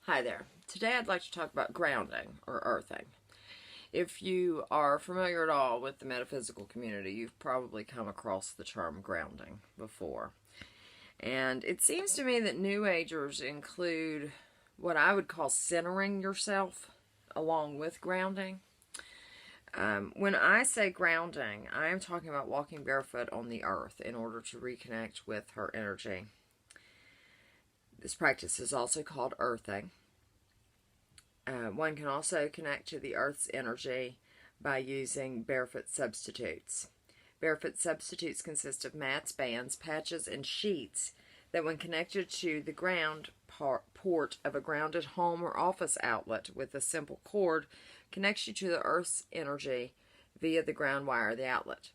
Hi there. Today I'd like to talk about grounding or earthing. If you are familiar at all with the metaphysical community, you've probably come across the term grounding before. And it seems to me that New Agers include what I would call centering yourself along with grounding. When I say grounding, I am talking about walking barefoot on the earth in order to reconnect with her energy. This practice is also called earthing. One can also connect to the earth's energy by using barefoot substitutes. Barefoot substitutes consist of mats, bands, patches, and sheets that, when connected to the ground port of a grounded home or office outlet with a simple cord, connects you to the earth's energy via the ground wire of the outlet.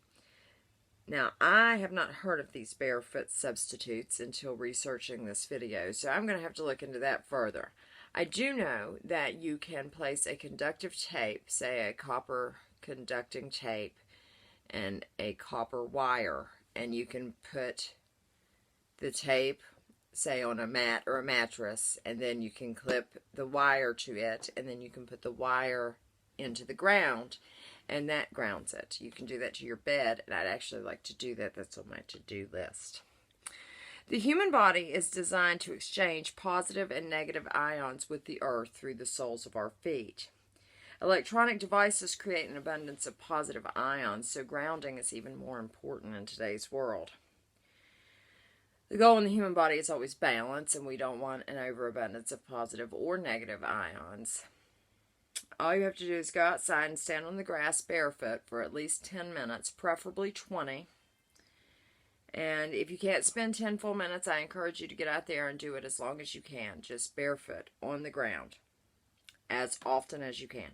Now, I have not heard of these barefoot substitutes until researching this video, so I'm going to have to look into that further. I do know that you can place a conductive tape, say a copper conducting tape, and a copper wire, and you can put the tape, say, on a mat or a mattress, and then you can clip the wire to it, and then you can put the wire into the ground, and that grounds it. You can do that to your bed, and I'd actually like to do that. That's on my to-do list. The human body is designed to exchange positive and negative ions with the earth through the soles of our feet. Electronic devices create an abundance of positive ions, so grounding is even more important in today's world. The goal in the human body is always balance, and we don't want an overabundance of positive or negative ions. All you have to do is go outside and stand on the grass barefoot for at least 10 minutes, preferably 20. And if you can't spend 10 full minutes, I encourage you to get out there and do it as long as you can, just barefoot on the ground, as often as you can.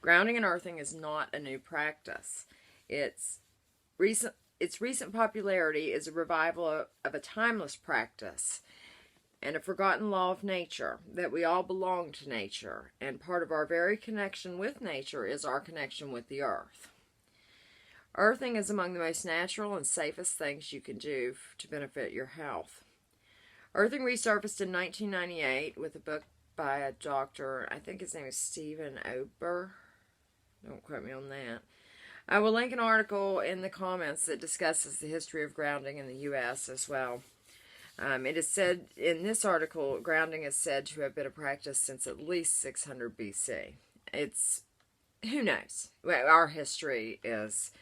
Grounding and earthing is not a new practice. Its recent popularity is a revival of a timeless practice and a forgotten law of nature, that we all belong to nature, and part of our very connection with nature is our connection with the earth. Earthing is among the most natural and safest things you can do to benefit your health. Earthing resurfaced in 1998 with a book by a doctor, I think his name is Stephen Ober. Don't quote me on that. I will link an article in the comments that discusses the history of grounding in the U.S. as well. It is said in this article, grounding is said to have been a practice since at least 600 BC. Who knows? Well, our history is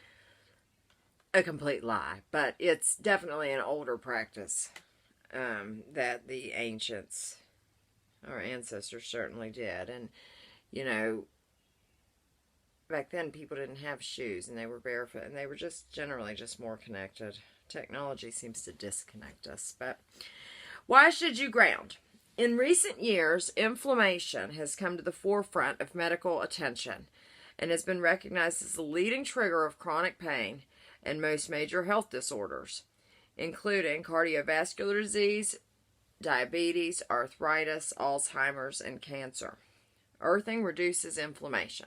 a complete lie, but it's definitely an older practice that the ancients, our ancestors, certainly did. And, back then people didn't have shoes and they were barefoot and they were just generally just more connected. Technology seems to disconnect us. But why should you ground? In recent years, inflammation has come to the forefront of medical attention and has been recognized as the leading trigger of chronic pain and most major health disorders, including cardiovascular disease, diabetes, arthritis, Alzheimer's, and cancer. Earthing reduces inflammation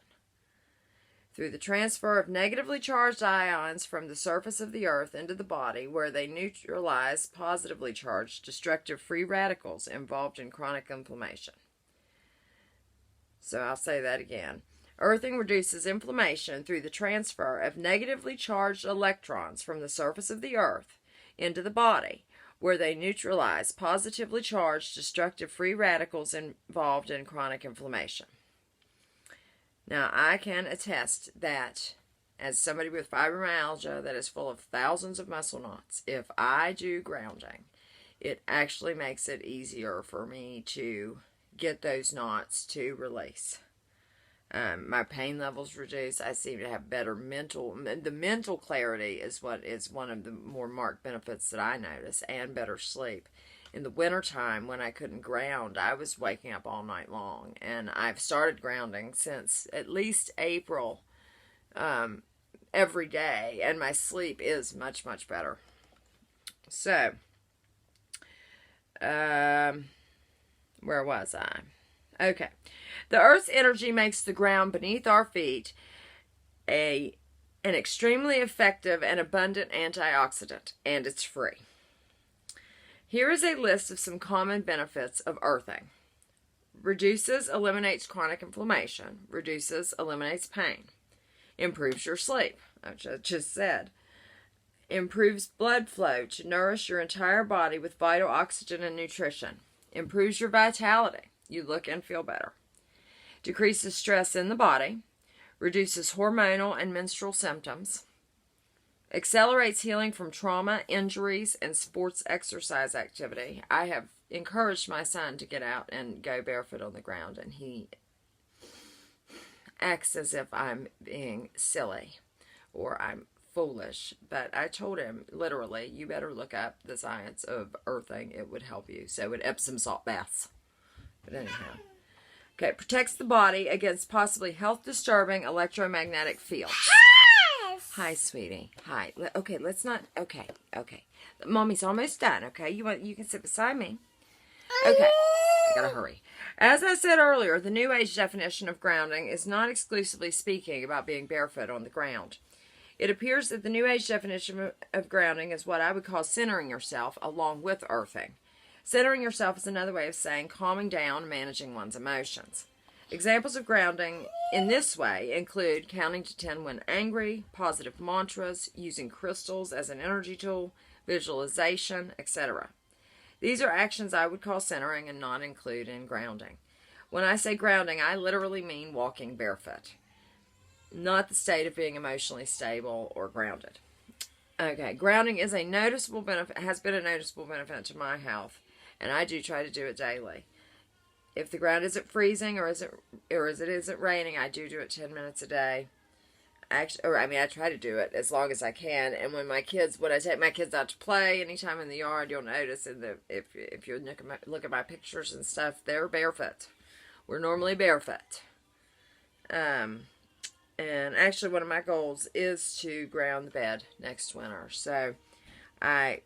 through the transfer of negatively charged ions from the surface of the earth into the body, where they neutralize positively charged destructive free radicals involved in chronic inflammation. So I'll say that again. Earthing reduces inflammation through the transfer of negatively charged electrons from the surface of the earth into the body, where they neutralize positively charged destructive free radicals involved in chronic inflammation. Now, I can attest that as somebody with fibromyalgia that is full of thousands of muscle knots, if I do grounding, it actually makes it easier for me to get those knots to release. My pain levels reduce. I seem to have better the mental clarity is what is one of the more marked benefits that I notice, and better sleep. In the wintertime, when I couldn't ground, I was waking up all night long. And I've started grounding since at least April every day. And my sleep is much, much better. So, where was I? Okay. The Earth's energy makes the ground beneath our feet an extremely effective and abundant antioxidant. And it's free. Here is a list of some common benefits of earthing. Reduces, eliminates chronic inflammation. Reduces, eliminates pain. Improves your sleep, which I just said. Improves blood flow to nourish your entire body with vital oxygen and nutrition. Improves your vitality. You look and feel better. Decreases stress in the body. Reduces hormonal and menstrual symptoms. Accelerates healing from trauma, injuries, and sports exercise activity. I have encouraged my son to get out and go barefoot on the ground, and he acts as if I'm being silly or I'm foolish. But I told him, literally, you better look up the science of earthing. It would help you. So with Epsom salt baths. But anyhow. Okay, protects the body against possibly health-disturbing electromagnetic fields. Hi, sweetie. Hi. Okay, let's not... Okay. Mommy's almost done, okay? You can sit beside me. Okay. I gotta hurry. As I said earlier, the New Age definition of grounding is not exclusively speaking about being barefoot on the ground. It appears that the New Age definition of grounding is what I would call centering yourself along with earthing. Centering yourself is another way of saying calming down and managing one's emotions. Examples of grounding in this way include counting to 10 when angry, positive mantras, using crystals as an energy tool, visualization, etc. These are actions I would call centering and not include in grounding. When I say grounding, I literally mean walking barefoot, not the state of being emotionally stable or grounded. Okay, grounding is a noticeable benefit, has been a noticeable benefit to my health, and I do try to do it daily. If the ground isn't freezing or it isn't raining, I do it 10 minutes a day. I try to do it as long as I can. And when I take my kids out to play, anytime in the yard, you'll notice if you look at my pictures and stuff, they're barefoot. We're normally barefoot. And actually, one of my goals is to ground the bed next winter. So I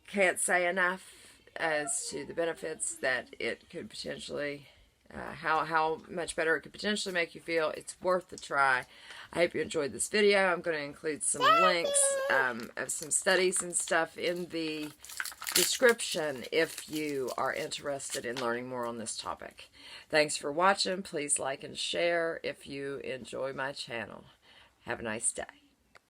can't say enough as to the benefits that it could potentially, how much better it could potentially make you feel. It's worth the try. I hope you enjoyed this video. I'm going to include some links of some studies and stuff in the description if you are interested in learning more on this topic. Thanks for watching. Please like and share if you enjoy my channel. Have a nice day.